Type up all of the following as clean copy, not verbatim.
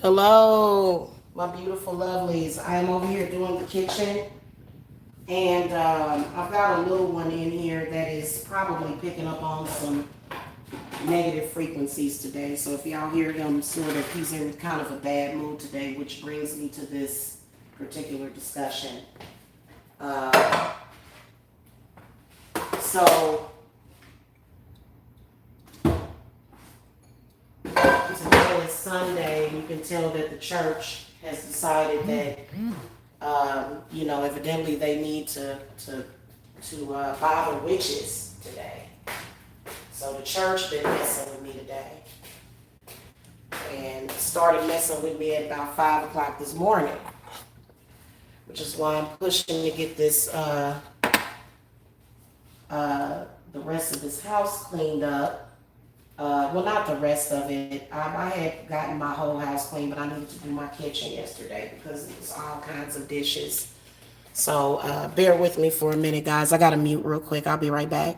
Hello, my beautiful lovelies. I am over here doing the kitchen, and I've got a little one in here that is probably picking up on some negative frequencies today. So if y'all hear him he's in kind of a bad mood today, which brings me to this particular discussion. Uh, so today is Sunday, and you can tell that the church has decided that evidently they need to bother witches today. So the church been messing with me today, and started messing with me at about 5 o'clock this morning, which is why I'm pushing to get this the rest of this house cleaned up. Well, not the rest of it. I had gotten my whole house clean, but I needed to do my kitchen yesterday because it was all kinds of dishes. So bear with me for a minute, guys. I got to mute real quick. I'll be right back.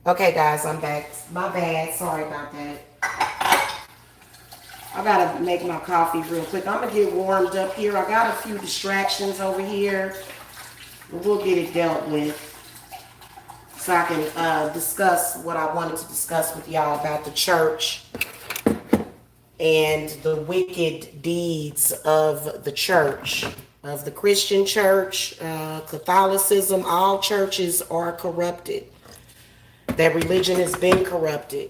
Okay, guys, I'm back. My bad. Sorry about that. I gotta make my coffee real quick. I'm gonna get warmed up here. I got a few distractions over here. We'll get it dealt with so I can discuss what I wanted to discuss with y'all about the church and the wicked deeds of the church, of the Christian church, Catholicism. All churches are corrupted. That religion has been corrupted.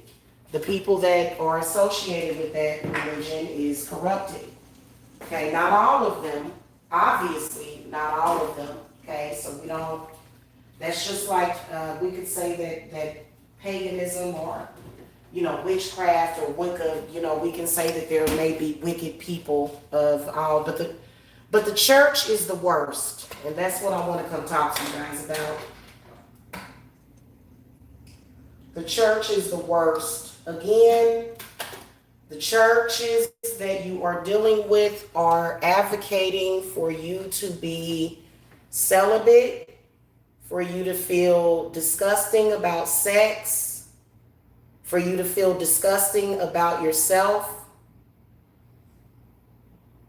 The people that are associated with that religion is corrupted. Okay, not all of them, obviously, not all of them. Okay, so we don't, that's just like we could say that paganism or, witchcraft or Wicca, we can say that there may be wicked people of all, but the church is the worst. And that's what I want to come talk to you guys about. The church is the worst. Again, the churches that you are dealing with are advocating for you to be celibate, for you to feel disgusting about sex, for you to feel disgusting about yourself.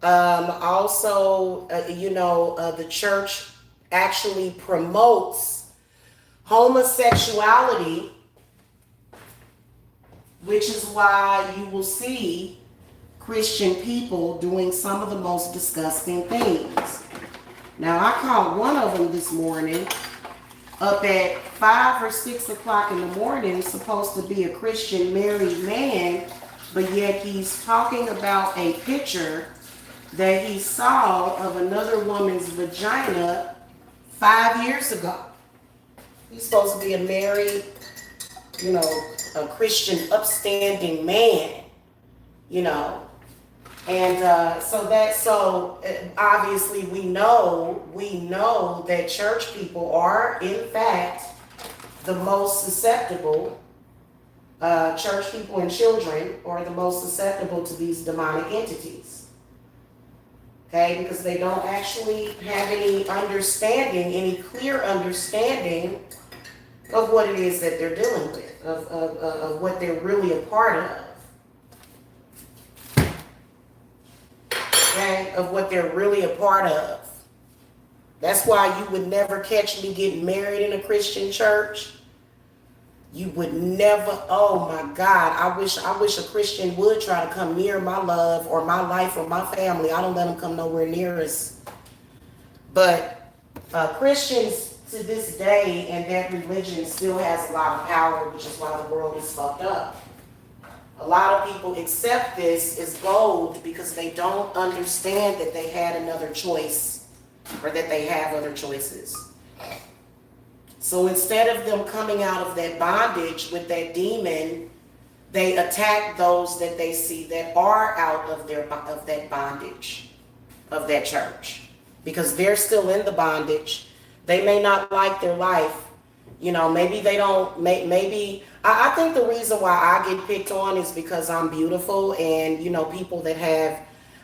The church actually promotes homosexuality, which is why you will see Christian people doing some of the most disgusting things. Now, I caught one of them this morning up at 5 or 6 o'clock in the morning, supposed to be a Christian married man, but yet he's talking about a picture that he saw of another woman's vagina 5 years ago. He's supposed to be a married, a Christian upstanding man, and so obviously we know that church people are in fact the most susceptible. Church people and children are the most susceptible to these demonic entities. Okay, because they don't actually have any clear understanding of what it is that they're dealing with, of what they're really a part of. Okay, of what they're really a part of. That's why you would never catch me getting married in a Christian church. You would never, oh my God, I wish a Christian would try to come near my love or my life or my family. I don't let them come nowhere near us. But Christians to this day and that religion still has a lot of power, which is why the world is fucked up. A lot of people accept this as gold because they don't understand that they had another choice or that they have other choices. So instead of them coming out of that bondage with that demon, they attack those that they see that are out of that bondage of that church, because they're still in the bondage. They may not like their life. You know, maybe they don't, maybe, I think the reason why I get picked on is because I'm beautiful, and, you know, people that have,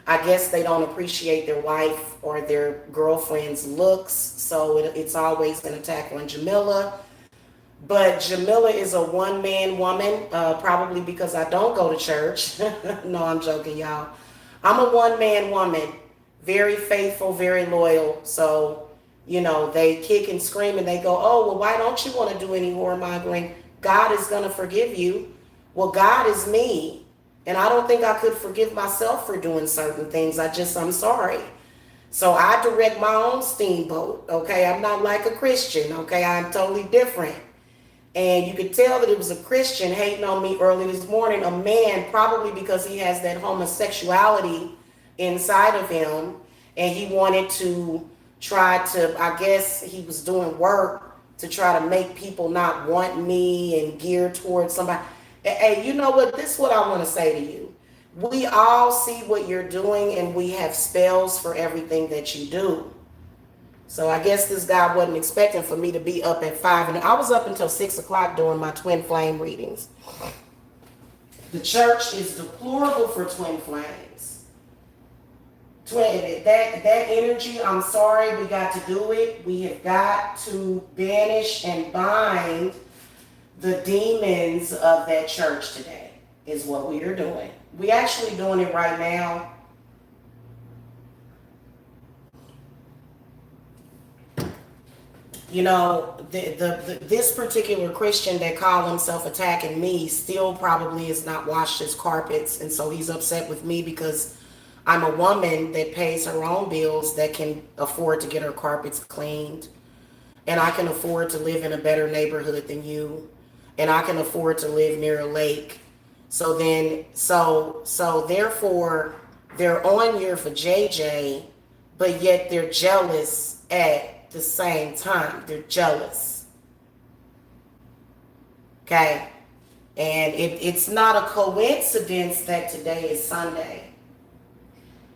I guess they don't appreciate their wife or their girlfriend's looks. So it's always an attack on Jamila. But Jamila is a one-man woman, probably because I don't go to church. No, I'm joking, y'all. I'm a one-man woman, very faithful, very loyal. So, you know, they kick and scream and they go, oh, well, why don't you want to do any whoremongering? God is going to forgive you. Well, God is me. And I don't think I could forgive myself for doing certain things. I'm sorry. So I direct my own steamboat. Okay. I'm not like a Christian. Okay. I'm totally different. And you could tell that it was a Christian hating on me early this morning, a man, probably because he has that homosexuality inside of him. And he wanted to try to, I guess he was doing work to try to make people not want me and gear towards somebody. Hey, you know what? This is what I want to say to you. We all see what you're doing, and we have spells for everything that you do. So I guess this guy wasn't expecting for me to be up at 5. And I was up until 6 o'clock doing my twin flame readings. The church is deplorable for twin flames. That energy, I'm sorry, we got to do it. We have got to banish and bind the demons of that church today is what we are doing. We actually doing it right now. You know, this particular Christian that called himself attacking me still probably has not washed his carpets. And so he's upset with me because I'm a woman that pays her own bills, that can afford to get her carpets cleaned. And I can afford to live in a better neighborhood than you. And I can afford to live near a lake. So therefore, they're on here for JJ, but yet they're jealous at the same time. They're jealous. Okay? And it's not a coincidence that today is Sunday.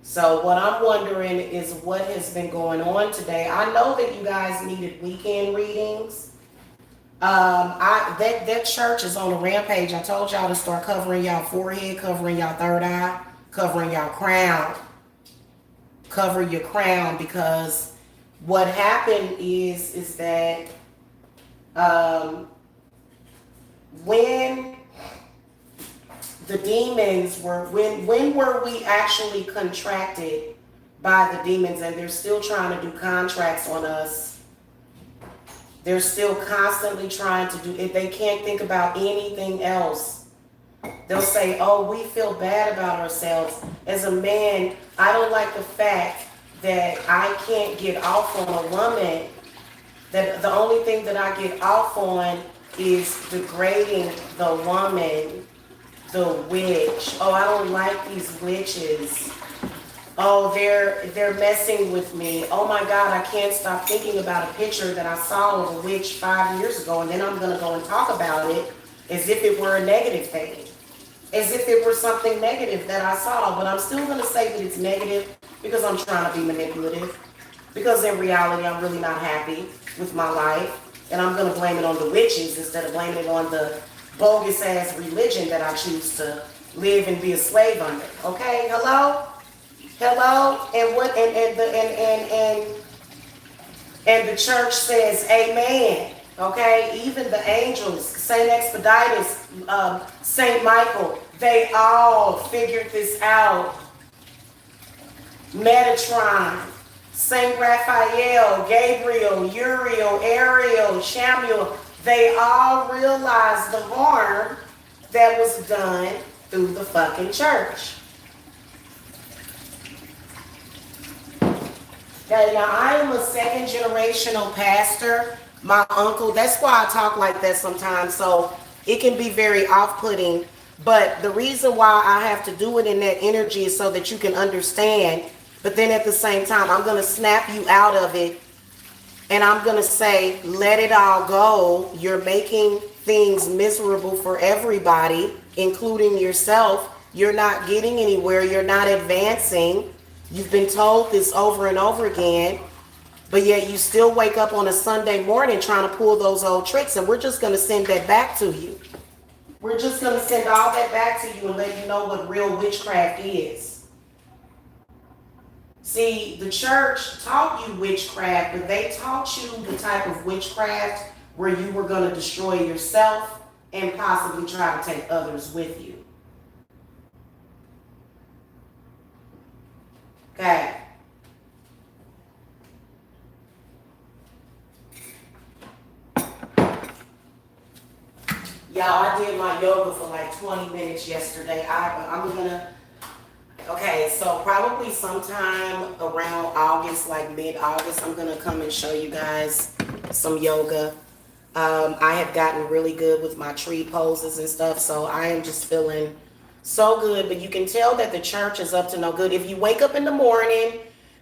So what I'm wondering is what has been going on today. I know that you guys needed weekend readings. That church is on a rampage. I told y'all to start covering y'all forehead, covering y'all third eye, covering y'all crown. Cover your crown, because what happened is that when the demons were, when were we actually contracted by the demons, and they're still trying to do contracts on us. They're still constantly trying to do it. They can't think about anything else. They'll say, oh, we feel bad about ourselves. As a man, I don't like the fact that I can't get off on a woman. That the only thing that I get off on is degrading the woman, the witch. Oh, I don't like these witches. Oh, they're messing with me. Oh my God, I can't stop thinking about a picture that I saw of a witch 5 years ago, and then I'm going to go and talk about it as if it were a negative thing. As if it were something negative that I saw. But I'm still going to say that it's negative because I'm trying to be manipulative. Because in reality, I'm really not happy with my life. And I'm going to blame it on the witches instead of blaming it on the bogus ass religion that I choose to live and be a slave under. Okay, hello? Hello? And what and the church says amen. Okay? Even the angels, Saint Expeditius, Saint Michael, they all figured this out. Metatron, Saint Raphael, Gabriel, Uriel, Ariel, Samuel, They all realized the harm that was done through the fucking church. Okay, now I am a second generational pastor. My uncle, that's why I talk like that sometimes, so it can be very off-putting. But the reason why I have to do it in that energy is so that you can understand. But then at the same time, I'm going to snap you out of it. And I'm going to say, let it all go. You're making things miserable for everybody, including yourself. You're not getting anywhere. You're not advancing. You've been told this over and over again. But yet you still wake up on a Sunday morning trying to pull those old tricks. And we're just going to send that back to you. We're just going to send all that back to you and let you know what real witchcraft is. See, the church taught you witchcraft, but they taught you the type of witchcraft where you were going to destroy yourself and possibly try to take others with you. Okay. Y'all, I did my yoga for like 20 minutes yesterday. I'm going to... Okay, so probably sometime around August, like mid-August, I'm going to come and show you guys some yoga. I have gotten really good with my tree poses and stuff, so I am just feeling so good. But you can tell that the church is up to no good. If you wake up in the morning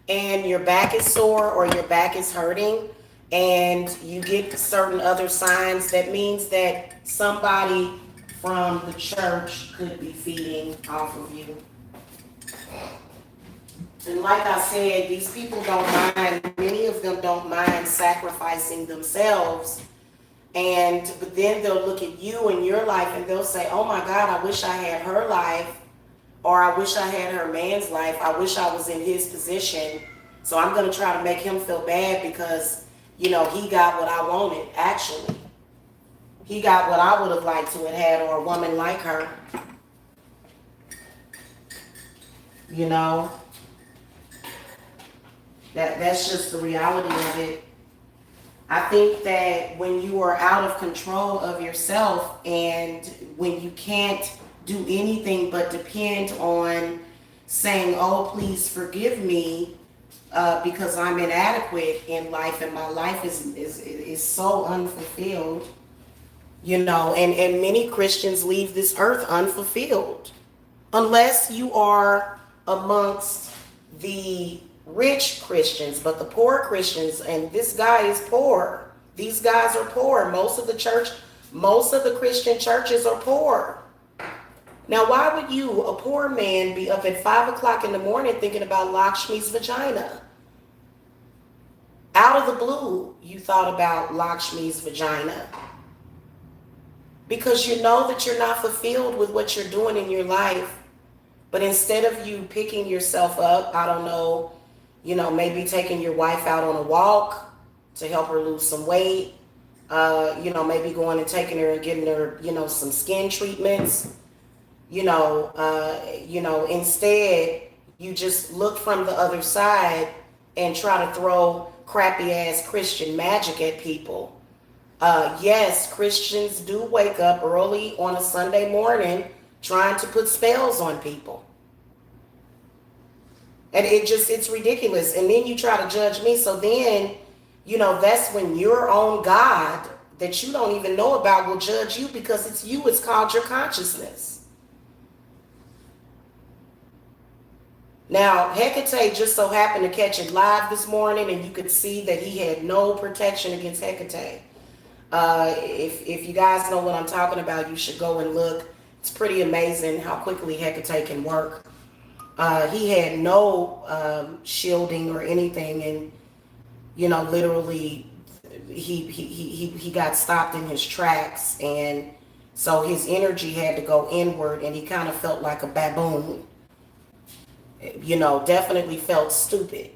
and your back is sore or your back is hurting and you get certain other signs, that means that somebody from the church could be feeding off of you. And like I said, these people don't mind, many of them don't mind sacrificing themselves. But then they'll look at you and your life and they'll say, oh my God, I wish I had her life, or I wish I had her man's life. I wish I was in his position. So I'm going to try to make him feel bad because, you know, he got what I wanted, actually. He got what I would have liked to have had, or a woman like her. You know? That's just the reality of it. I think that when you are out of control of yourself and when you can't do anything but depend on saying, oh, please forgive me because I'm inadequate in life and my life is so unfulfilled, you know, and many Christians leave this earth unfulfilled unless you are amongst the rich Christians. But the poor Christians, and this guy is poor. These guys are poor. Most of the Christian churches are poor. Now, why would you, a poor man, be up at 5 o'clock in the morning thinking about Lakshmi's vagina? Out of the blue, you thought about Lakshmi's vagina. Because you know that you're not fulfilled with what you're doing in your life. But instead of you picking yourself up, I don't know, you know, maybe taking your wife out on a walk to help her lose some weight, you know, maybe going and taking her and getting her, you know, some skin treatments, instead you just look from the other side and try to throw crappy ass Christian magic at people. Yes, Christians do wake up early on a Sunday morning trying to put spells on people. And it's ridiculous. And then you try to judge me. So then, you know, that's when your own God that you don't even know about will judge you because it's you. It's called your consciousness. Now, Hecate just so happened to catch it live this morning, and you could see that he had no protection against Hecate. If you guys know what I'm talking about, you should go and look. It's pretty amazing how quickly Hecate can work. He had no shielding or anything, and you know, literally, he got stopped in his tracks, and so his energy had to go inward, and he kind of felt like a baboon. You know, definitely felt stupid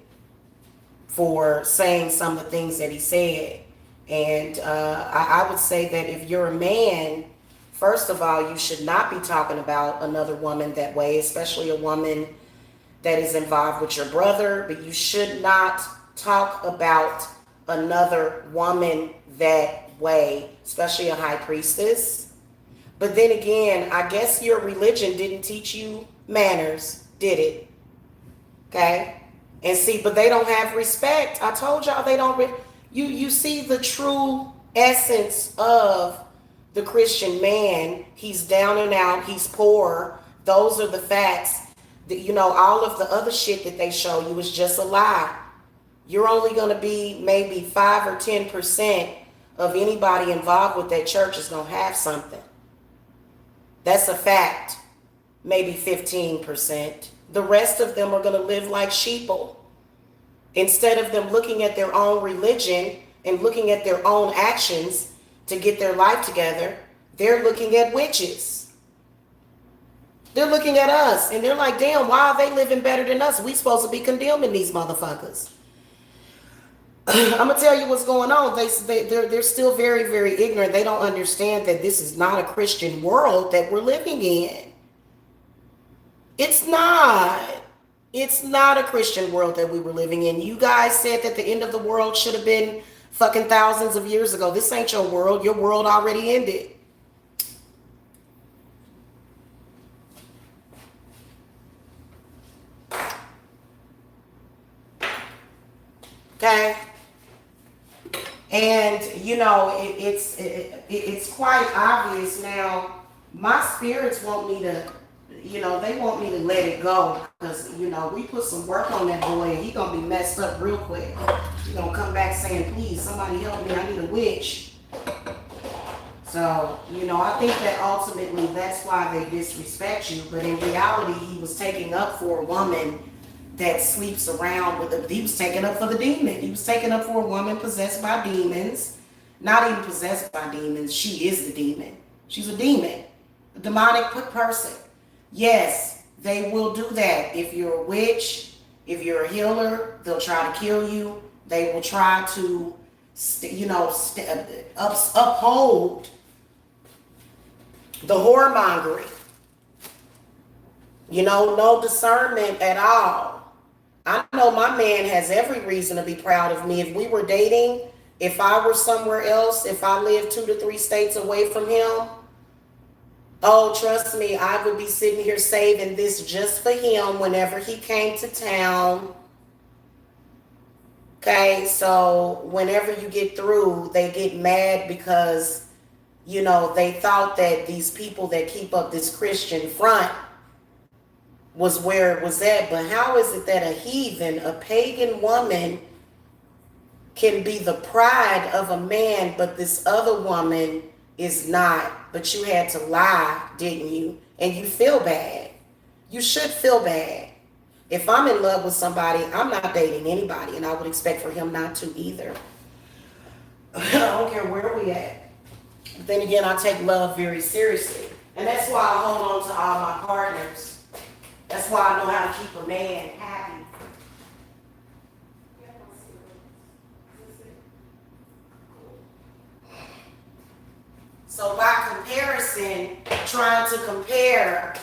for saying some of the things that he said. And I would say that if you're a man, first of all, you should not be talking about another woman that way, especially a woman that is involved with your brother. But you should not talk about another woman that way, especially a high priestess. But then again, I guess your religion didn't teach you manners, did it? Okay? And see, but they don't have respect. I told y'all they don't. You see the true essence of the Christian man. He's down and out. He's poor. Those are the facts. You know, all of the other shit that they show you is just a lie. You're only going to be maybe 5 or 10% of anybody involved with that church is going to have something. That's a fact. Maybe 15%. The rest of them are going to live like sheeple. Instead of them looking at their own religion and looking at their own actions to get their life together, they're looking at witches. They're looking at us and they're like, damn, why are they living better than us? We supposed to be condemning these motherfuckers. I'm gonna tell you what's going on. They're still very, very ignorant. They don't understand that this is not a Christian world that we're living in. It's not. It's not a Christian world that we were living in. You guys said that the end of the world should have been fucking thousands of years ago. This ain't your world. Your world already ended. Okay? And, you know, it's quite obvious now. My spirits want me to, you know, they want me to let it go. Because, you know, we put some work on that boy and he going to be messed up real quick. He going to come back saying, please, somebody help me. I need a witch. So, you know, I think that ultimately that's why they disrespect you. But in reality, he was taking up for a woman that sleeps around with he was taking up for the demon. He was taking up for a woman possessed by demons. Not even possessed by demons. She is the demon. She's a demon. A demonic person. Yes, they will do that. If you're a witch, if you're a healer, they'll try to kill you. They will try to, uphold the whoremongering. You know, no discernment at all. I know my man has every reason to be proud of me. If we were dating, if I were somewhere else, if I lived 2 to 3 states away from him, oh, trust me, I would be sitting here saving this just for him whenever he came to town. Okay, so whenever you get through, they get mad because, you know, they thought that these people that keep up this Christian front was where it was at. But how is it that a heathen, a pagan woman can be the pride of a man, but this other woman is not? But you had to lie, didn't you? And you feel bad. You should feel bad. If I'm in love with somebody, I'm not dating anybody, and I would expect for him not to either. I don't care where we at. But then again, I take love very seriously. And that's why I hold on to all my partners. That's why I know how to keep a man happy. So by comparison, trying to compare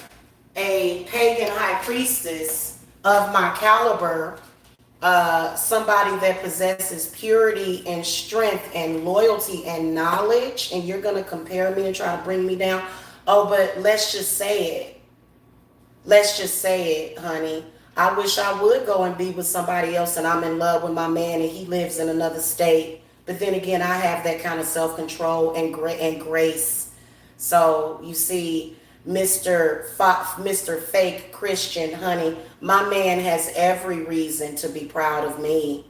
a pagan high priestess of my caliber, somebody that possesses purity and strength and loyalty and knowledge, and you're going to compare me and try to bring me down. Oh, but let's just say it. Let's just say it, honey. I wish I would go and be with somebody else and I'm in love with my man and he lives in another state. But then again, I have that kind of self-control and grace. So you see, Mr. Fake Christian, honey, my man has every reason to be proud of me.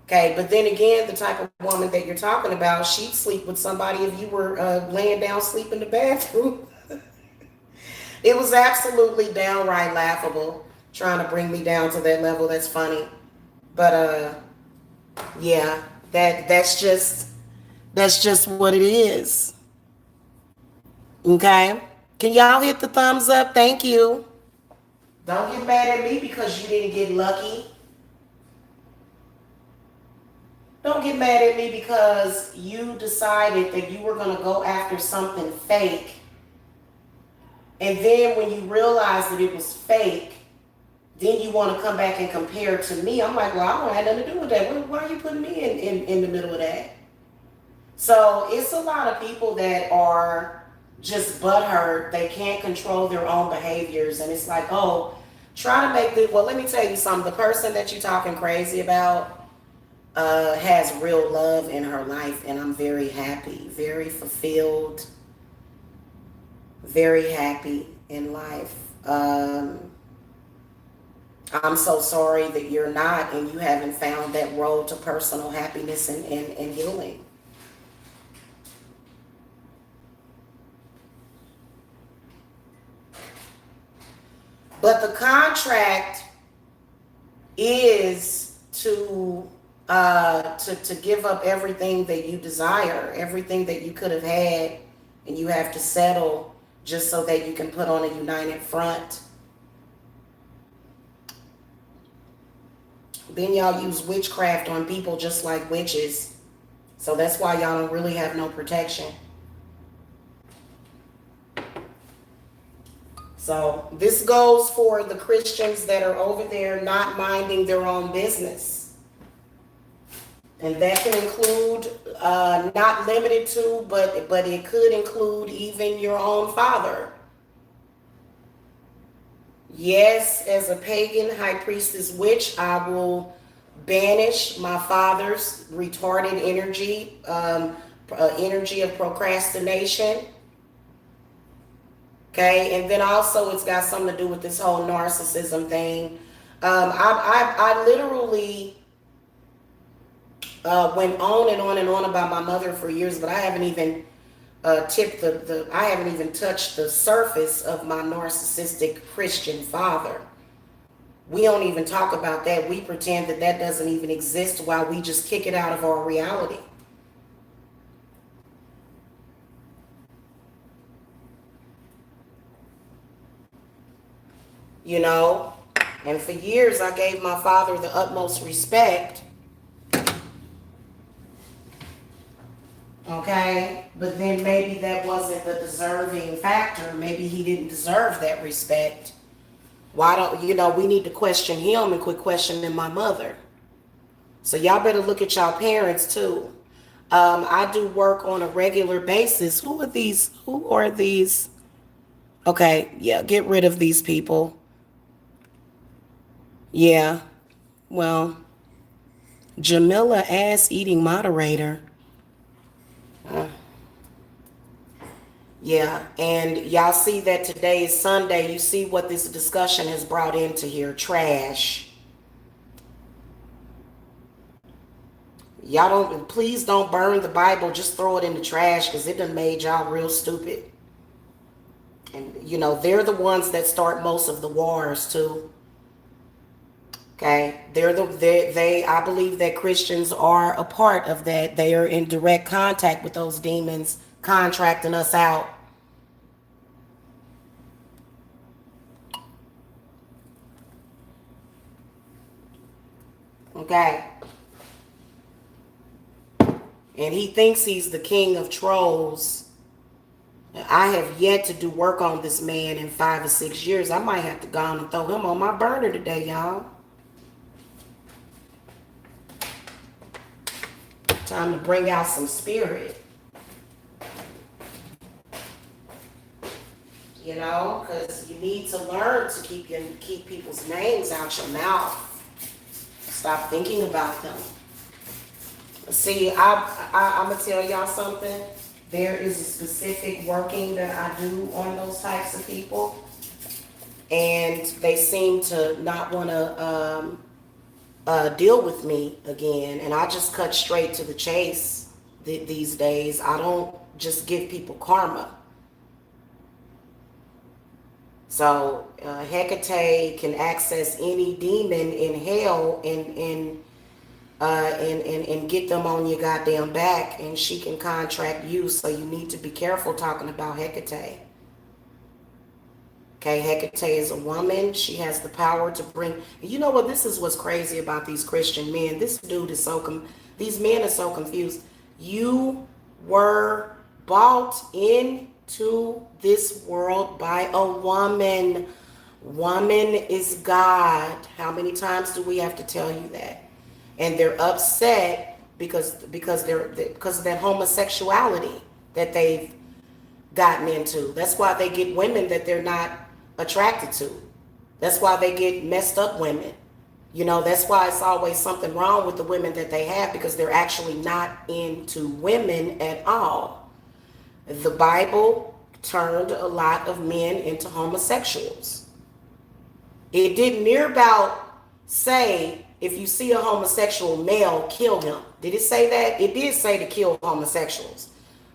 Okay, but then again, the type of woman that you're talking about, she'd sleep with somebody if you were laying down sleep in the bathroom. It was absolutely downright laughable trying to bring me down to that level. That's funny. But yeah, that's just what it is. Okay? Can y'all hit the thumbs up? Thank you. Don't get mad at me because you didn't get lucky. Don't get mad at me because you decided that you were going to go after something fake. And then when you realize that it was fake, then you want to come back and compare to me. I'm like, well, I don't have nothing to do with that. Why are you putting me in the middle of that? So it's a lot of people that are just butthurt. They can't control their own behaviors. And it's like, oh, try to make the, well, let me tell you something. The person that you're talking crazy about has real love in her life. And I'm very happy, very fulfilled, very happy in life. I'm so sorry that you're not and you haven't found that road to personal happiness and healing. But the contract is to give up everything that you desire, everything that you could have had, and you have to settle just so that you can put on a united front. Then y'all use witchcraft on people just like witches. So that's why y'all don't really have no protection. So this goes for the Christians that are over there not minding their own business. And that can include, not limited to, but it could include even your own father. Yes, as a pagan high priestess witch, I will banish my father's retarded energy, energy of procrastination. Okay, and then also it's got something to do with this whole narcissism thing. I literally went on and on and on about my mother for years, but I haven't even I haven't even touched the surface of my narcissistic Christian father. We don't even talk about that. We pretend that that doesn't even exist while we just kick it out of our reality. You know, and for years I gave my father the utmost respect. Okay, but then maybe that wasn't the deserving factor. Maybe he didn't deserve that respect. Why don't, you know, we need to question him and quit questioning my mother. So y'all better look at y'all parents too. I do work on a regular basis. Who are these? Who are these? Okay, yeah, get rid of these people. Yeah, well, Jamila ass eating moderator. Uh, yeah, and y'all see that today is Sunday. You see what this discussion has brought into here. Trash. Y'all don't, please don't burn the Bible. Just throw it in the trash because it done made y'all real stupid. And, you know, they're the ones that start most of the wars too. Okay, I believe that Christians are a part of that. They are in direct contact with those demons contracting us out. Okay. And he thinks he's the king of trolls. I have yet to do work on this man in 5 or 6 years. I might have to go on and throw him on my burner today, y'all. Time to bring out some spirit. You know, because you need to learn to keep people's names out your mouth. Stop thinking about them. See, I'm going to tell y'all something. There is a specific working that I do on those types of people. And they seem to not want to deal with me again. And I just cut straight to the chase these days. I don't just give people karma. So Hecate can access any demon in hell and get them on your goddamn back, and she can contract you. So you need to be careful talking about Hecate. Okay, Hecate is a woman. She has the power to bring. You know what? This is what's crazy about these Christian men. This dude is these men are so confused. You were bought into this world by a woman. Woman is God. How many times do we have to tell you that? And they're upset because of that homosexuality that they've gotten into. That's why they get women that they're not attracted to. That's why they get messed up women. You know, that's why it's always something wrong with the women that they have, because they're actually not into women at all. The Bible turned a lot of men into homosexuals. It didn't near about say, if you see a homosexual male, kill him. Did it say that? It did say to kill homosexuals.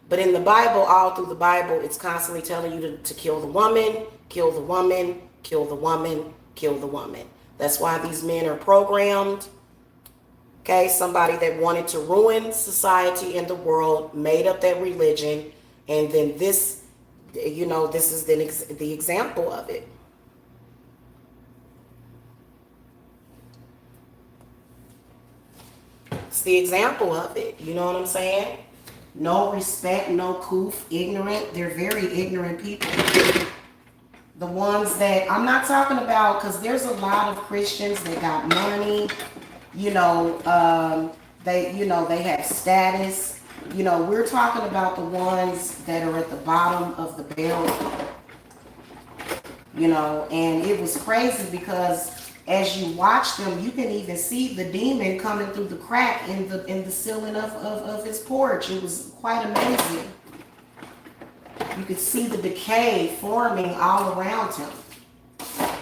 But in the Bible, all through the Bible, it's constantly telling you to kill the woman, kill the woman, kill the woman, kill the woman. That's why these men are programmed. Okay, somebody that wanted to ruin society and the world made up that religion, and then this, you know, this is the example of it. It's the example of it. You know what I'm saying? No respect, no coof, ignorant. They're very ignorant people. The ones that I'm not talking about, because there's a lot of Christians that got money, you know, they have status. You know, we're talking about the ones that are at the bottom of the barrel. You know, and it was crazy because as you watch them, you can even see the demon coming through the crack in the ceiling of his porch. It was quite amazing. You could see the decay forming all around him.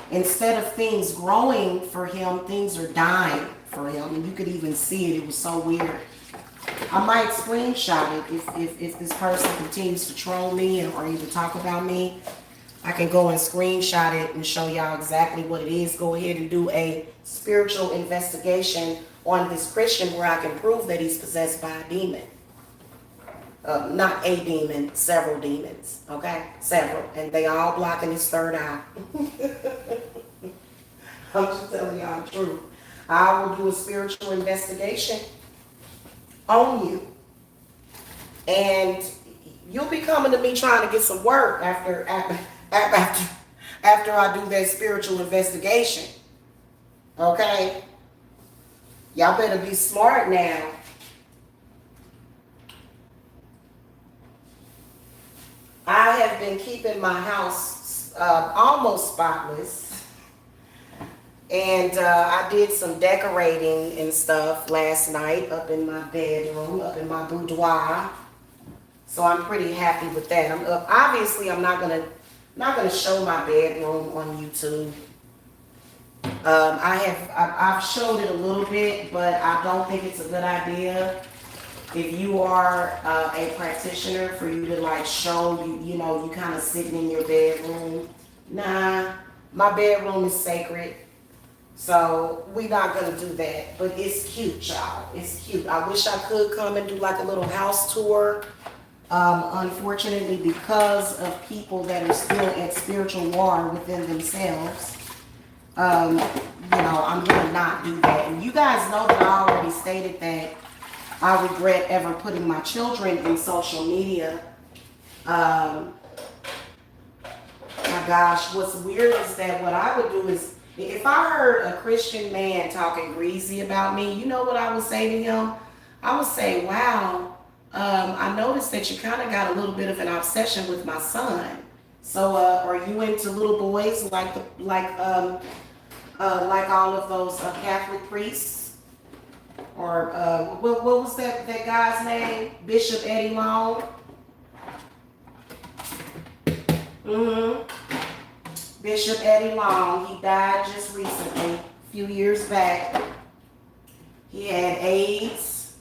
Instead of things growing for him, things are dying for him. And you could even see it. It was so weird. I might screenshot it if this person continues to troll me or even talk about me. I can go and screenshot it and show y'all exactly what it is. Go ahead and do a spiritual investigation on this Christian where I can prove that he's possessed by a demon. Not a demon, several demons. Okay? Several. And they all blocking his third eye. I'm just telling y'all the truth. I will do a spiritual investigation on you. And you'll be coming to me trying to get some work after I do that spiritual investigation. Okay? Y'all better be smart now. I have been keeping my house almost spotless. And I did some decorating and stuff last night up in my bedroom, up in my boudoir. So I'm pretty happy with that. Obviously, I'm not gonna show my bedroom on YouTube. I've showed it a little bit, but I don't think it's a good idea if you are a practitioner for you to like show you know, you kind of sitting in your bedroom. Nah, my bedroom is sacred. So we're not gonna do that, but it's cute, y'all. It's cute. I wish I could come and do like a little house tour. Unfortunately, because of people that are still at spiritual war within themselves, you know, I'm gonna not do that. And you guys know that I already stated that I regret ever putting my children in social media. My gosh, what's weird is that what I would do is, if I heard a Christian man talking greasy about me, you know what I would say to him? I would say, wow, I noticed that you kind of got a little bit of an obsession with my son. So are you into little boys like all of those Catholic priests? Or what was that guy's name? Bishop Eddie Long? Bishop Eddie Long, he died just recently, a few years back. He had AIDS,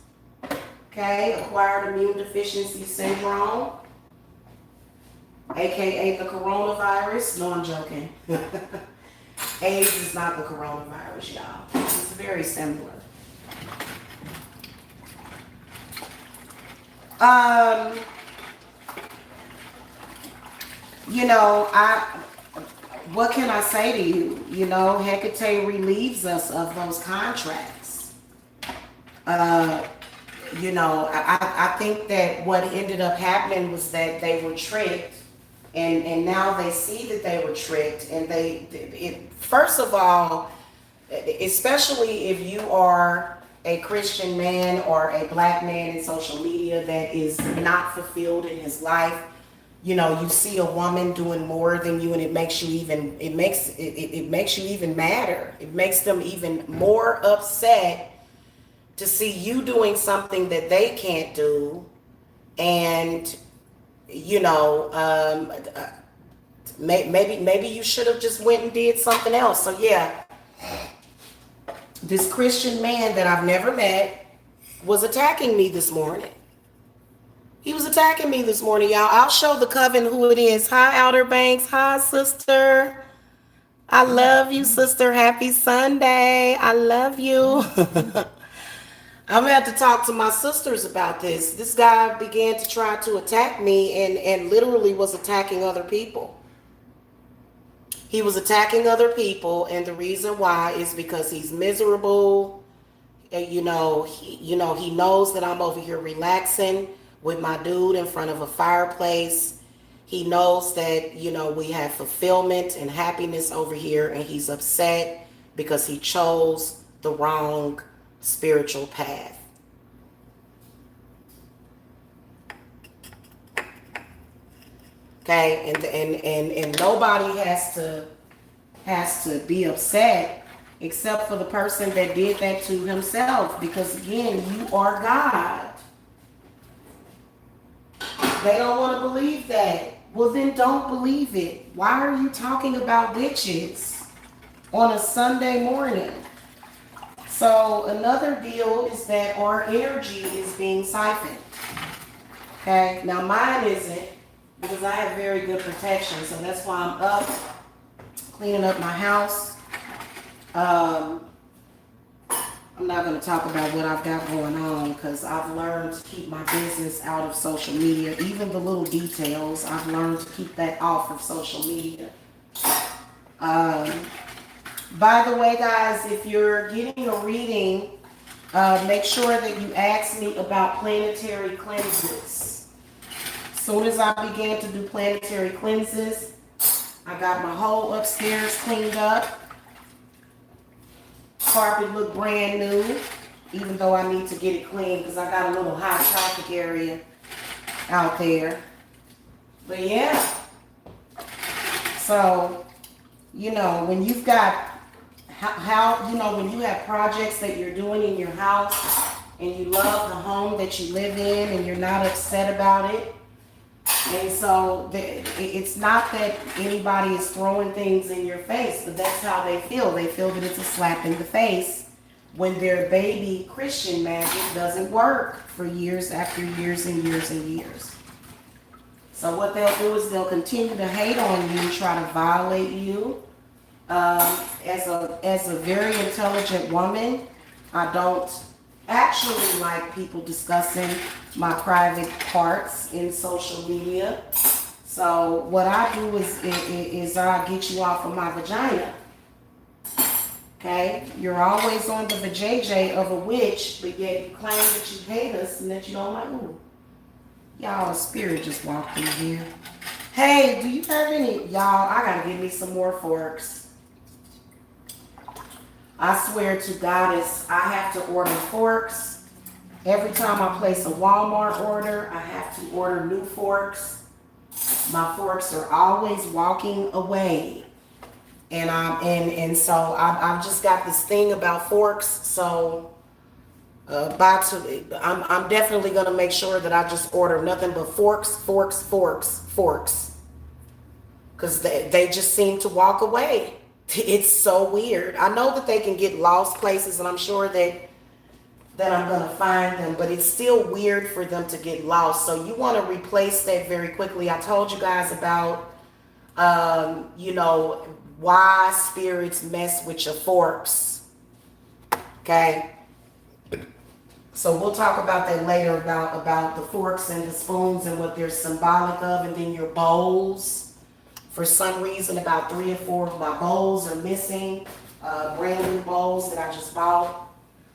okay, acquired immune deficiency syndrome, aka the coronavirus. No, I'm joking. AIDS is not the coronavirus, y'all. It's very similar. You know, what can I say to you? You know, Hecate relieves us of those contracts. You know, I think that what ended up happening was that they were tricked, and now they see that they were tricked, and first of all, especially if you are a Christian man or a black man in social media that is not fulfilled in his life, you know, you see a woman doing more than you, and it makes you even, it makes you even madder. It makes them even more upset to see you doing something that they can't do. And, you know, maybe you should have just went and did something else. So yeah, this Christian man that I've never met was attacking me this morning. He was attacking me this morning, y'all. I'll show the coven who it is. Hi, Outer Banks. Hi, sister. I love you, sister. Happy Sunday. I love you. I'm gonna have to talk to my sisters about this. This guy began to try to attack me and literally was attacking other people. He was attacking other people, and the reason why is because he's miserable. You know, he knows that I'm over here relaxing with my dude in front of a fireplace. He knows that, you know, we have fulfillment and happiness over here, and he's upset because he chose the wrong spiritual path. Okay, and nobody has to be upset except for the person that did that to himself, because again, you are God. They don't want to believe that. Well, then don't believe it. Why are you talking about witches on a Sunday morning? So another deal is that our energy is being siphoned. Okay, now mine isn't, because I have very good protection. So that's why I'm up cleaning up my house. I'm not going to talk about what I've got going on, because I've learned to keep my business out of social media. Even the little details, I've learned to keep that off of social media. By the way, guys, if you're getting a reading, make sure that you ask me about planetary cleanses. As soon as I began to do planetary cleanses, I got my whole upstairs cleaned up. Carpet looked brand new, even though I need to get it clean because I got a little high traffic area out there. But yeah, so, you know, when you've got, when you have projects that you're doing in your house and you love the home that you live in and you're not upset about it, and so it's not that anybody is throwing things in your face, but that's how they feel. They feel that it's a slap in the face when their baby Christian magic doesn't work for years after years and years and years. So what they'll do is they'll continue to hate on you, try to violate you. As a very intelligent woman, I don't actually like people discussing my private parts in social media. So what I do is I get you off of my vagina. Okay? You're always on the vajayjay of a witch, but yet you claim that you hate us and that you don't like, ooh, y'all, a spirit just walked in here. Hey, do you have any, y'all, I gotta get me some more forks. I swear to Goddess, I have to order forks. Every time I place a Walmart order, I have to order new forks. My forks are always walking away. And so I've just got this thing about forks. So I'm definitely gonna make sure that I just order nothing but forks. Because they just seem to walk away. It's so weird. I know that they can get lost places, and I'm sure that I'm going to find them, but it's still weird for them to get lost. So you want to replace that very quickly. I told you guys about, why spirits mess with your forks. Okay? So we'll talk about that later, about the forks and the spoons and what they're symbolic of, and then your bowls. For some reason, about 3 or 4 of my bowls are missing, brand new bowls that I just bought.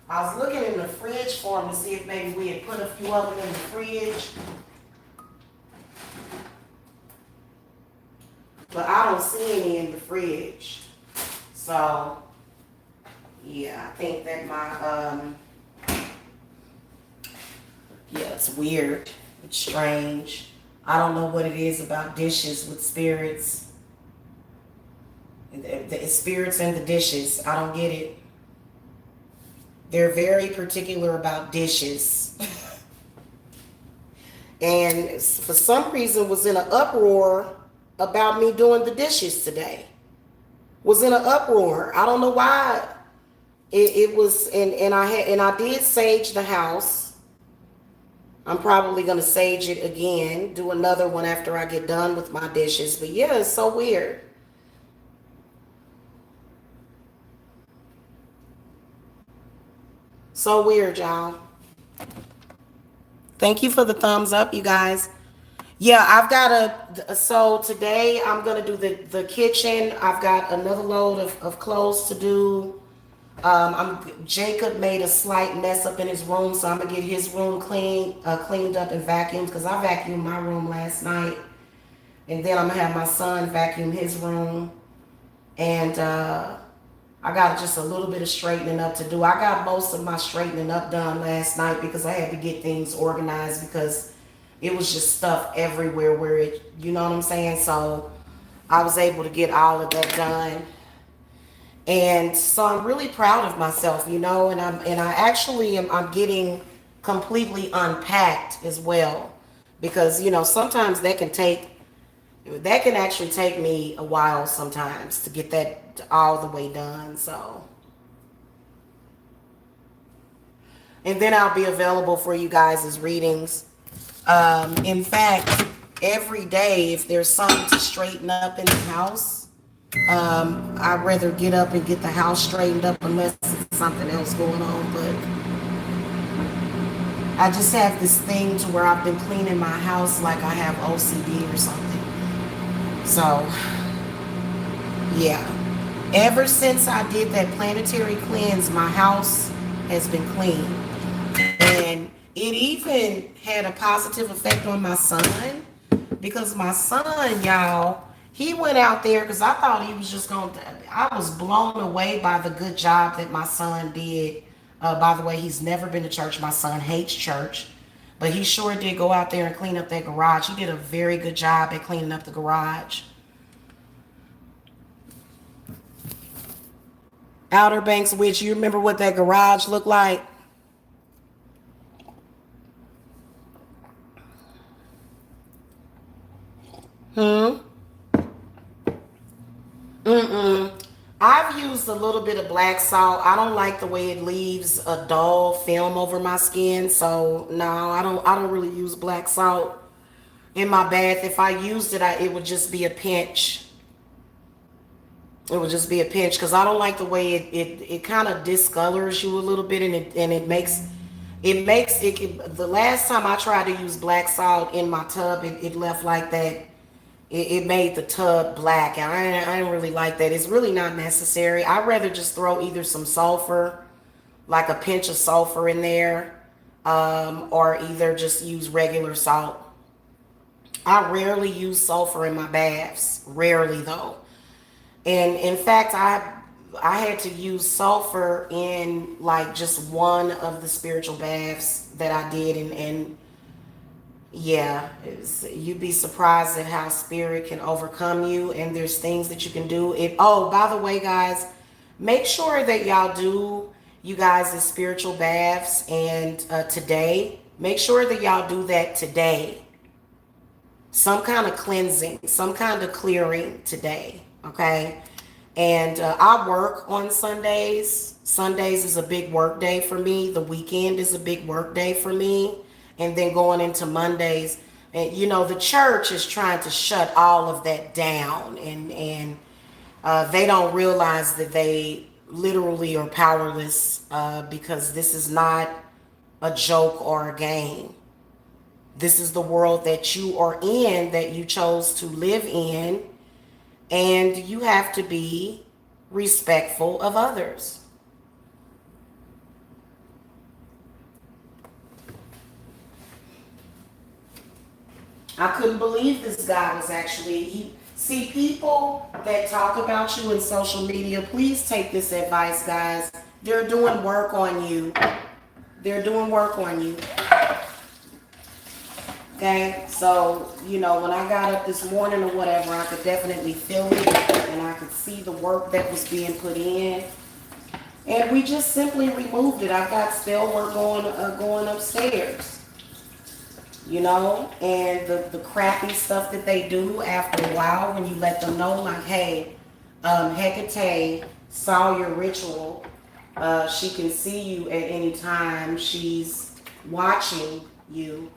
I was looking in the fridge for them to see if maybe we had put a few of them in the fridge. But I don't see any in the fridge. So, yeah, I think that Yeah, it's weird. It's strange. I don't know what it is about dishes with spirits. The spirits and the dishes. I don't get it. They're very particular about dishes. And for some reason was in an uproar about me doing the dishes today. Was in an uproar. I don't know why. It was, and I did sage the house. I'm probably gonna sage it again, do another one after I get done with my dishes. But yeah, it's so weird. So weird, y'all. Thank you for the thumbs up, you guys. Yeah, I've got so today I'm gonna do the kitchen. I've got another load of clothes to do. Jacob made a slight mess up in his room, so I'm gonna get his room cleaned up and vacuumed because I vacuumed my room last night, and then I'm gonna have my son vacuum his room, and I got just a little bit of straightening up to do. I got most of my straightening up done last night because I had to get things organized because it was just stuff everywhere where you know what I'm saying? So I was able to get all of that done. And so I'm really proud of myself, I actually I'm getting completely unpacked as well because, sometimes that can actually take me a while sometimes to get that all the way done. So, and then I'll be available for you guys as readings. In fact, every day, if there's something to straighten up in the house, I'd rather get up and get the house straightened up unless it's something else going on. But I just have this thing to where I've been cleaning my house like I have OCD or something. So, yeah. Ever since I did that planetary cleanse, my house has been clean. And it even had a positive effect on my son because my son, y'all, he went out there because I thought he was just going to, I was blown away by the good job that my son did. By the way, he's never been to church. My son hates church. But he sure did go out there and clean up that garage. He did a very good job at cleaning up the garage. Outer Banks Witch, you remember what that garage looked like? Hmm? Mm-mm. I've used a little bit of black salt. I don't like the way it leaves a dull film over my skin. So no, I don't really use black salt in my bath. If I used it, it would just be a pinch. It would just be a pinch because I don't like the way it kind of discolors you a little bit, and the last time I tried to use black salt in my tub, it left like that. It made the tub black. I don't really like that. It's really not necessary. I'd rather just throw either some sulfur, like a pinch of sulfur in there, or either just use regular salt. I rarely use sulfur in my baths. Rarely though. And in fact, I had to use sulfur in like just one of the spiritual baths that I did, and yeah, you'd be surprised at how spirit can overcome you, and there's things that you can do. Oh, by the way, guys, make sure that y'all do you guys' spiritual baths, and today, make sure that y'all do that today. Some kind of cleansing, some kind of clearing today, okay? And I work on Sundays. Sundays is a big work day for me. The weekend is a big work day for me. And then going into Mondays, and the church is trying to shut all of that down, and they don't realize that they literally are powerless because this is not a joke or a game. This is the world that you are in, that you chose to live in, and you have to be respectful of others. I couldn't believe this guy was actually, see, people that talk about you in social media, please take this advice, guys. They're doing work on you. They're doing work on you. Okay, so, you know, when I got up this morning or whatever, I could definitely feel it and I could see the work that was being put in. And we just simply removed it. I've got spell work going upstairs, you know, and the crappy stuff that they do after a while when you let them know, like, hey, Hecate saw your ritual. She can see you at any time. She's watching you.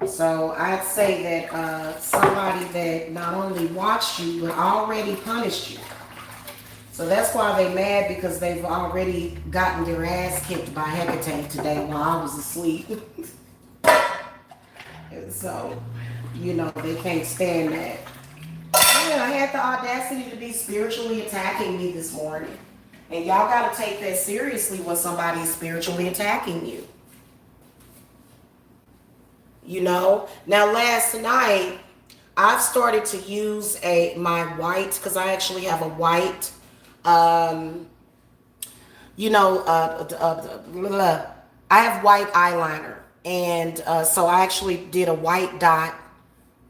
So I'd say that somebody that not only watched you, but already punished you. So that's why they mad, because they've already gotten their ass kicked by Hecate today while I was asleep. So, you know, they can't stand that. Yeah, I had the audacity to be spiritually attacking me this morning. And y'all got to take that seriously when somebody's spiritually attacking you. You know? Now, last night, I've started to use my white, because I actually have a white, you know, I have white eyeliner. And so I actually did a white dot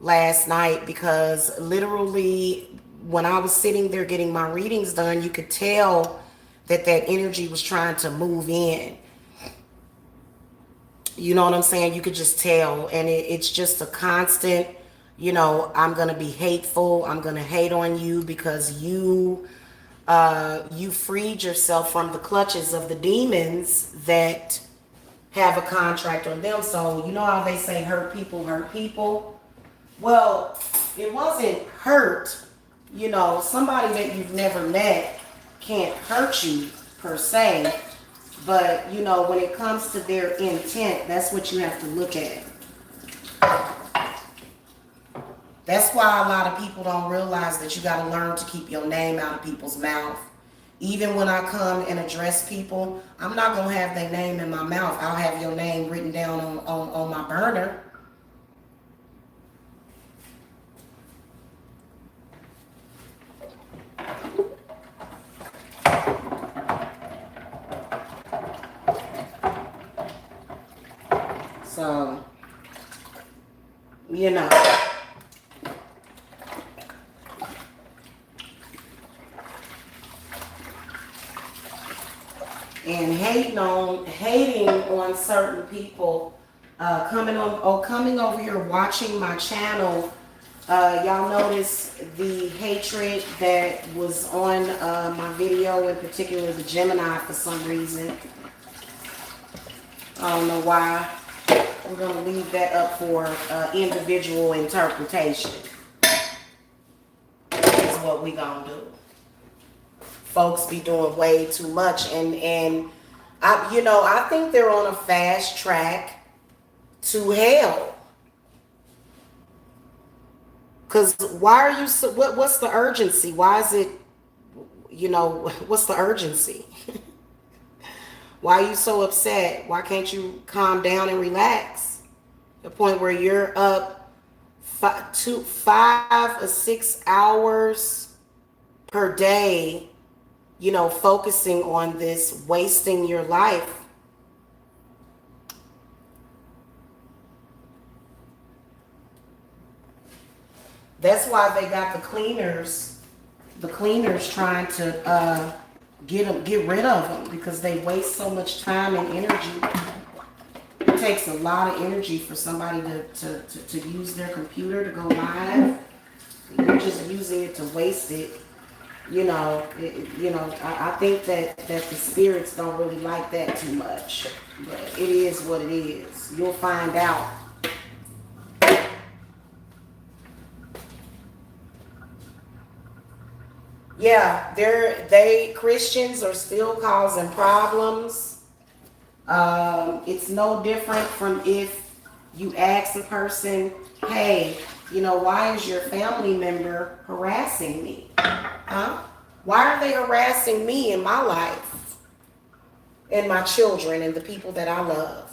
last night, because literally when I was sitting there getting my readings done, you could tell that energy was trying to move in. You know what I'm saying? You could just tell. And it's just a constant, you know, I'm going to be hateful. I'm going to hate on you because you freed yourself from the clutches of the demons that have a contract on them. So you know how they say hurt people hurt people? Well, it wasn't hurt. You know, somebody that you've never met can't hurt you per se. But, you know, when it comes to their intent, that's what you have to look at. That's why a lot of people don't realize that you got to learn to keep your name out of people's mouth. Even when I come and address people, I'm not going to have their name in my mouth. I'll have your name written down on my burner. So, you know. And hating on certain people, coming over here watching my channel, y'all notice the hatred that was on my video, in particular the Gemini, for some reason. I don't know why. We're going to leave that up for individual interpretation. That's what we going to do. Folks be doing way too much, and I think they're on a fast track to hell. Because why are you so, what's the urgency? Why is it, what's the urgency? Why are you so upset? Why can't you calm down and relax? The point where you're up 5 or 6 hours per day, focusing on this, wasting your life. That's why they got the cleaners trying to get rid of them, because they waste so much time and energy. It takes a lot of energy for somebody to use their computer to go live. You're just using it to waste it. I think that the spirits don't really like that too much, but it is what it is. You'll find out. Yeah, Christians are still causing problems. It's no different from if you ask a person, hey, why is your family member harassing me? Huh? Why are they harassing me in my life and my children and the people that I love?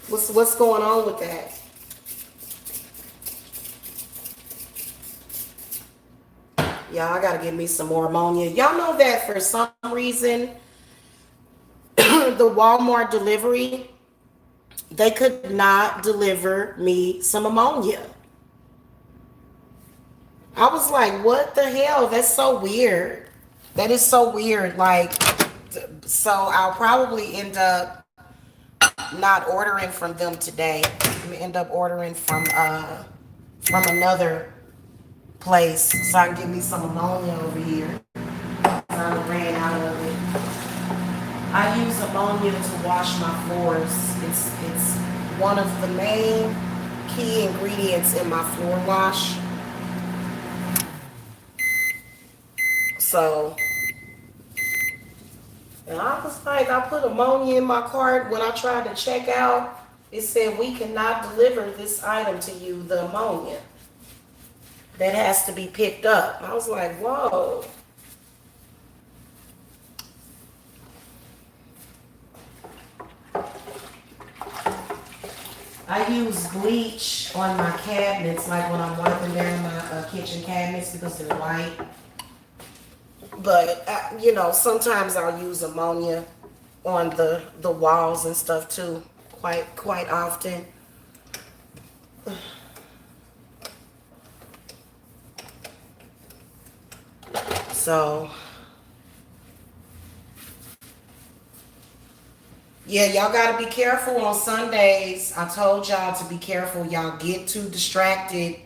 What's going on with that? Y'all, I gotta give me some more ammonia. Y'all know that for some reason, the Walmart delivery, they could not deliver me some ammonia. I was like, what the hell? That's so weird. That is so weird. Like, so I'll probably end up not ordering from them today. I'm gonna end up ordering from another place so I can get me some ammonia over here. I ran out of it. I use ammonia to wash my floors. It's one of the main key ingredients in my floor wash. So, and I was like, I put ammonia in my cart. When I tried to check out, it said we cannot deliver this item to you, the ammonia. That has to be picked up. I was like, whoa. I use bleach on my cabinets, like when I'm wiping down my kitchen cabinets because they're white. But, you know, sometimes I'll use ammonia on the walls and stuff too, quite often. So, yeah, y'all got to be careful on Sundays. I told y'all to be careful. Y'all get too distracted.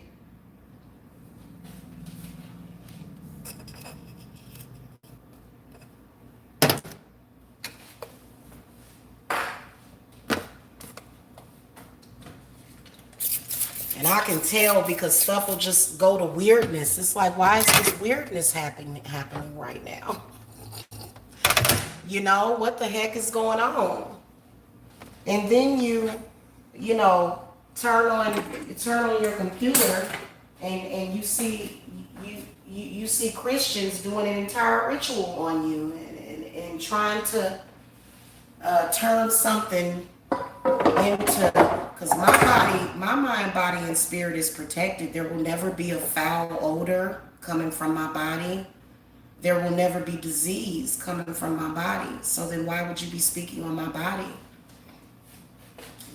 And I can tell because stuff will just go to weirdness. It's like, why is this weirdness happening right now? You know, what the heck is going on? And then you know, turn on your computer and you see you see Christians doing an entire ritual on you and trying to turn something into, because my mind, body, and spirit is protected. There will never be a foul odor coming from my body. There will never be disease coming from my body. So then why would you be speaking on my body?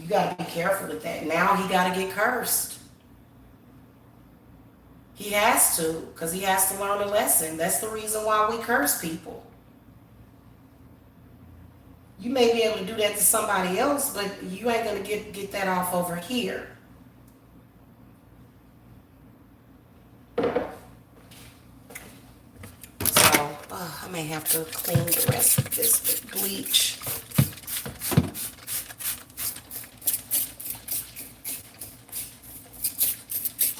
You got to be careful with that. Now he got to get cursed. He has to, because he has to learn a lesson. That's the reason why we curse people. You may be able to do that to somebody else, but you ain't going to get that off over here. So, I may have to clean the rest of this with bleach.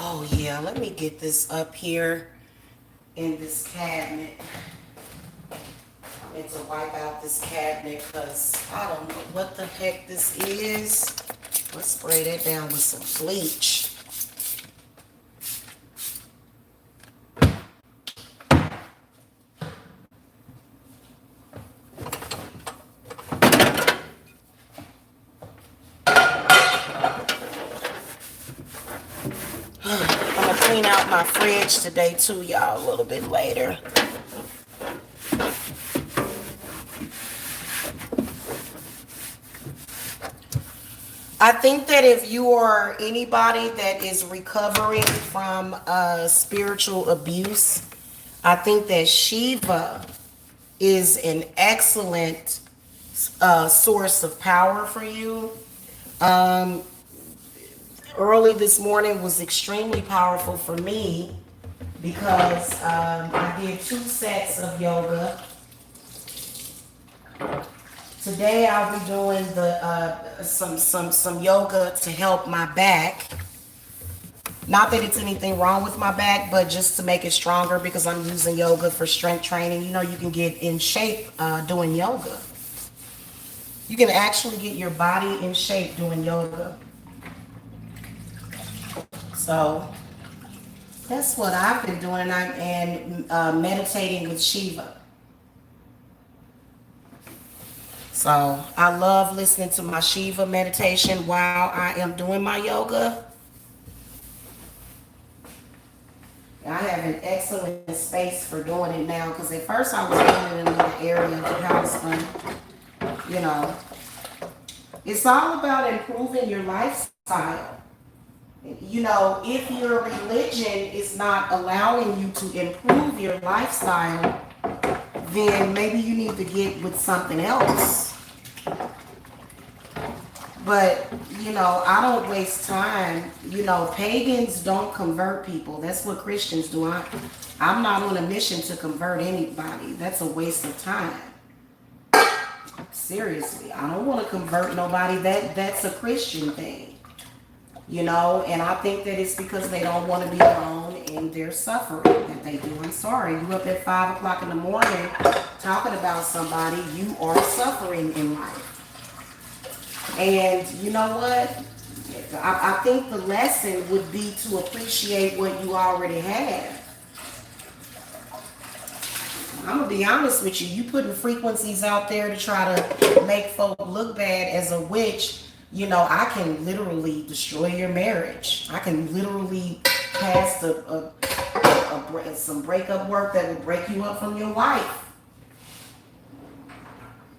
Oh yeah, let me get this up here in this cabinet. I need to wipe out this cabinet because I don't know what the heck this is. Let's spray that down with some bleach. Clean out my fridge today too, y'all, a little bit later. I think that if you are anybody that is recovering from spiritual abuse, I think that Shiva is an excellent source of power for you. Early this morning was extremely powerful for me because I did 2 sets of yoga. Today I'll be doing the some yoga to help my back. Not that it's anything wrong with my back, but just to make it stronger because I'm using yoga for strength training. You know, you can get in shape doing yoga. You can actually get your body in shape doing yoga. So that's what I've been doing, and meditating with Shiva. So I love listening to my Shiva meditation while I am doing my yoga. I have an excellent space for doing it now because at first I was doing it in another area of the house, but You know, it's all about improving your lifestyle. You know, if your religion is not allowing you to improve your lifestyle, then maybe you need to get with something else. But, you know, I don't waste time. You know, pagans don't convert people. That's what Christians do. I'm not on a mission to convert anybody. That's a waste of time. Seriously, I don't want to convert nobody. That's a Christian thing. You know, and I think that it's because they don't want to be alone in their suffering that they do. I'm sorry, you up at 5 o'clock in the morning talking about somebody, you are suffering in life. And you know what? I think the lesson would be to appreciate what you already have. I'm going to be honest with you. You putting frequencies out there to try to make folk look bad as a witch. You know, I can literally destroy your marriage. I can literally cast some breakup work that will break you up from your wife.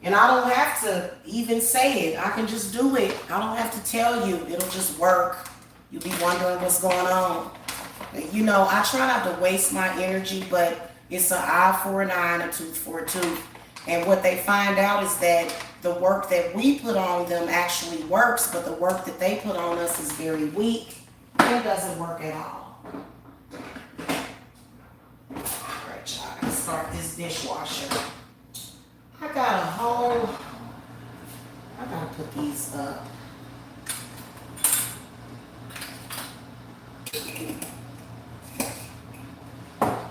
And I don't have to even say it. I can just do it. I don't have to tell you. It'll just work. You'll be wondering what's going on. You know, I try not to waste my energy, but it's an eye for an eye and a tooth for a tooth. And what they find out is that the work that we put on them actually works, but the work that they put on us is very weak. It doesn't work at all. All right, y'all. I gotta start this dishwasher. I gotta put these up.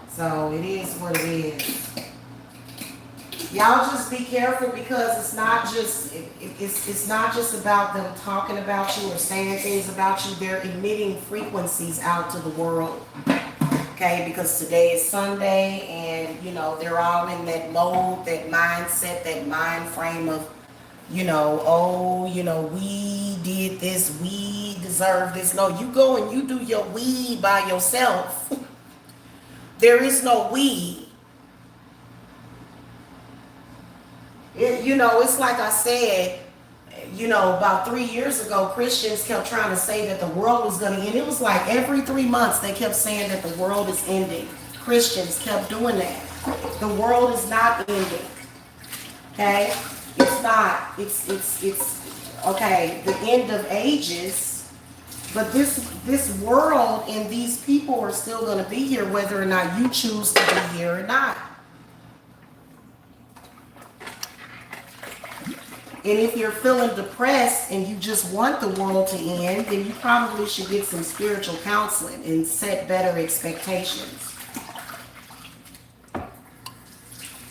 So it is what it is. Y'all just be careful because it's not just about them talking about you or saying things about you. They're emitting frequencies out to the world. Okay, because today is Sunday and, you know, they're all in that mode, that mindset, that mind frame of, you know, oh, you know, we did this, we deserve this. No, you go and you do your we by yourself. There is no we. You know, it's like I said, you know, about 3 years ago, Christians kept trying to say that the world was going to end. It was like every 3 months they kept saying that the world is ending. Christians kept doing that. The world is not ending. Okay? It's not. It's okay, the end of ages. But this world and these people are still going to be here whether or not you choose to be here or not. And if you're feeling depressed and you just want the world to end, then you probably should get some spiritual counseling and set better expectations.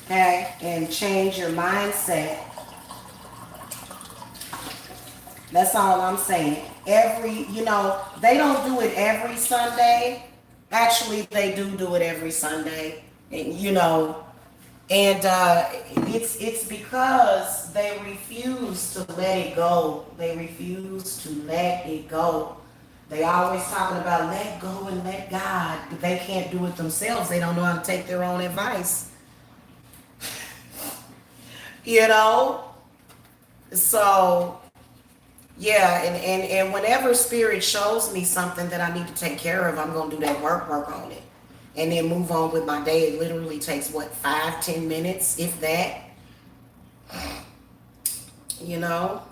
Okay? And change your mindset. That's all I'm saying. You know, they don't do it every Sunday. Actually, they do it every Sunday. And, you know, and it's because they refuse to let it go. They refuse to let it go. They always talking about let go and let God, but they can't do it themselves. They don't know how to take their own advice. You know? So, yeah, and whenever Spirit shows me something that I need to take care of, I'm going to do that work on it. And then move on with my day. It literally takes, what, 5-10 minutes, if that. You know?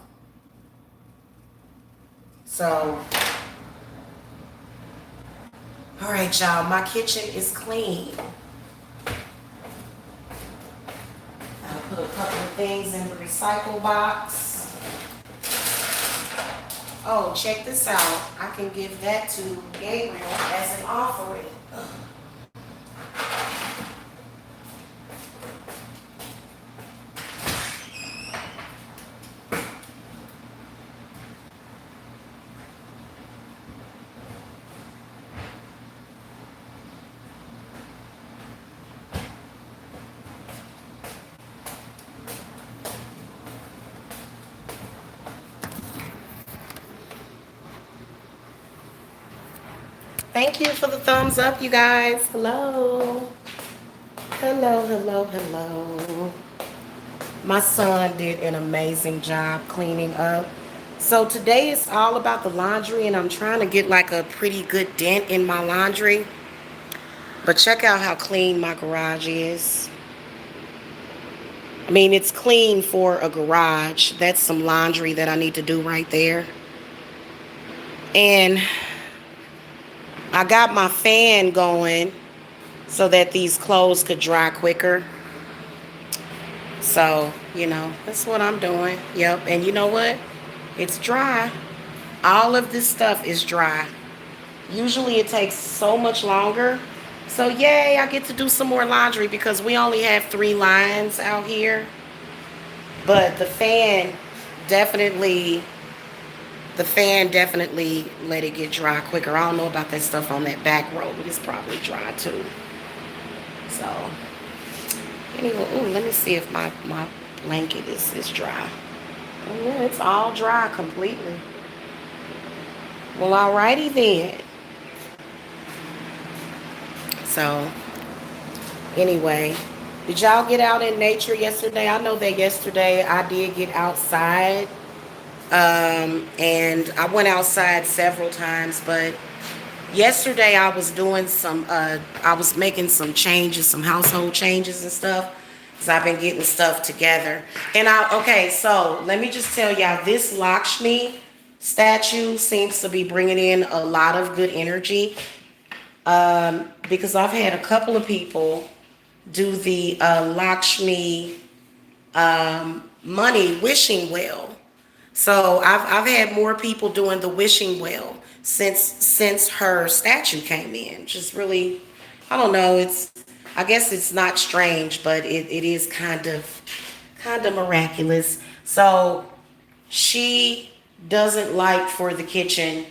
So, all right, y'all. My kitchen is clean. I'll put a couple of things in the recycle box. Oh, check this out. I can give that to Gabriel as an offering. Thank you for the thumbs up, you guys. Hello. Hello, hello, hello. My son did an amazing job cleaning up. So today is all about the laundry, and I'm trying to get like a pretty good dent in my laundry. But check out how clean my garage is. I mean, it's clean for a garage. That's some laundry that I need to do right there. And I got my fan going so that these clothes could dry quicker. So, that's what I'm doing. Yep. And you know what? It's dry. All of this stuff is dry. Usually it takes so much longer. So, yay, I get to do some more laundry because we only have 3 lines out here. But definitely, the fan definitely let it get dry quicker. I don't know about that stuff on that back row, but it's probably dry too. So, anyway, let me see if my blanket is dry. Oh, yeah, it's all dry completely. Well, alrighty then. So, anyway, did y'all get out in nature yesterday? I know that yesterday I did get outside. And I went outside several times, but yesterday I was doing I was making some changes, some household changes and stuff. Because I've been getting stuff together. And okay, so let me just tell y'all, this Lakshmi statue seems to be bringing in a lot of good energy. Because I've had a couple of people do the Lakshmi money wishing well. So I've had more people doing the wishing well since her statue came in. Just really, I don't know. I guess it's not strange, but it is kind of miraculous. So she doesn't like for the kitchen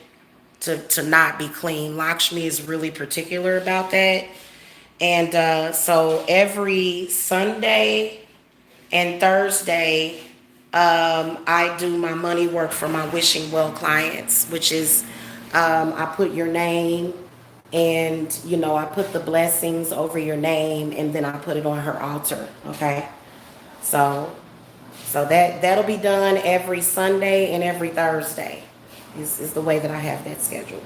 to not be clean. Lakshmi is really particular about that. And so every Sunday and Thursday, I do my money work for my wishing well clients, which is I put your name and I put the blessings over your name and then I put it on her altar. Okay. So that'll be done every Sunday and every Thursday is the way that I have that scheduled.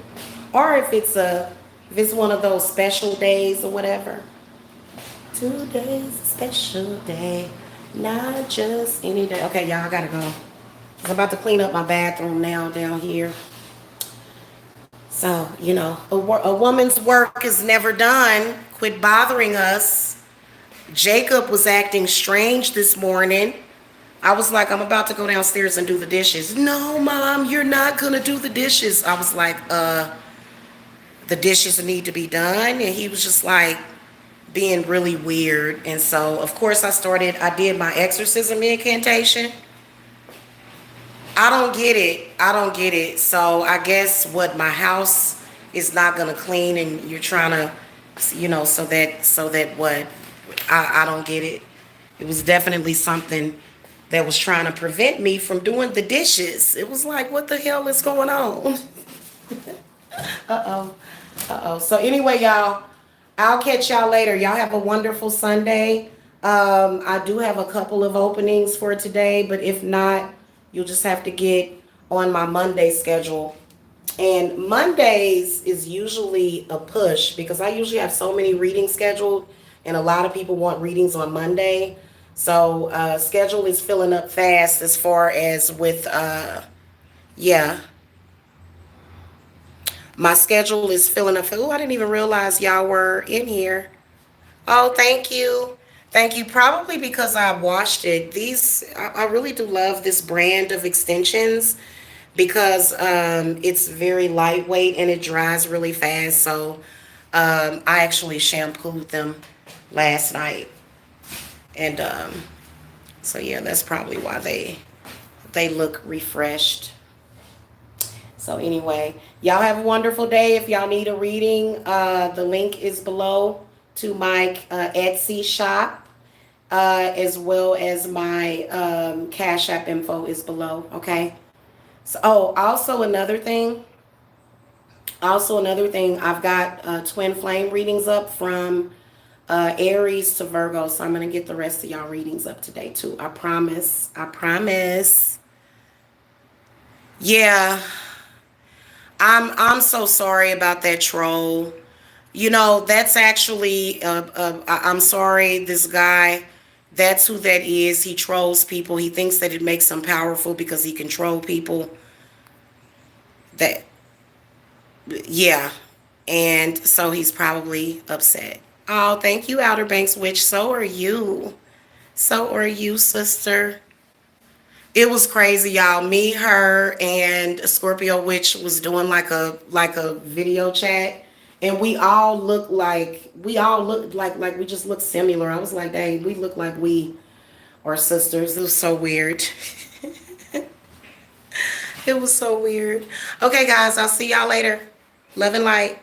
Or if it's one of those special days or whatever. Today's a special day. Not just any day. Okay, y'all, I gotta go. I'm about to clean up my bathroom now down here. So, a woman's work is never done. Quit bothering us. Jacob was acting strange this morning. I was like, I'm about to go downstairs and do the dishes. No, Mom, you're not gonna do the dishes. I was like, the dishes need to be done. And he was just like, being really weird. And so of course I did my exorcism incantation. I don't get it. So I guess what, my house is not gonna clean and you're trying to so that what, I don't get it. It was definitely something that was trying to prevent me from doing the dishes. It was like, what the hell is going on? Uh-oh. So anyway, y'all, I'll catch y'all later. Y'all have a wonderful Sunday. I do have a couple of openings for today, but if not, you'll just have to get on my Monday schedule. And Mondays is usually a push because I usually have so many readings scheduled and a lot of people want readings on Monday. So schedule is filling up fast as far as with, my schedule is filling up. Oh, I didn't even realize y'all were in here. Oh, thank you. Thank you. Probably because I washed it. I really do love this brand of extensions because it's very lightweight and it dries really fast. So I actually shampooed them last night. And so yeah, that's probably why they look refreshed. So anyway, y'all have a wonderful day. If y'all need a reading, the link is below to my Etsy shop, as well as my Cashapp info is below. Okay. So, also another thing, I've got twin flame readings up from Aries to Virgo. So I'm going to get the rest of y'all readings up to date too. I promise. I promise. Yeah. I'm so sorry about that troll. You know, that's actually, I'm sorry, this guy, that's who that is. He trolls people. He thinks that it makes him powerful because he control people. That, yeah. And so he's probably upset. Oh, thank you, Outer Banks Witch. So are you. So are you, sister. It was crazy, y'all. Me, her, and Scorpio Witch was doing like a video chat, and we all looked like we just looked similar. I was like, dang, we look like we are sisters. It was so weird. It was so weird. Okay, guys, I'll see y'all later. Love and light.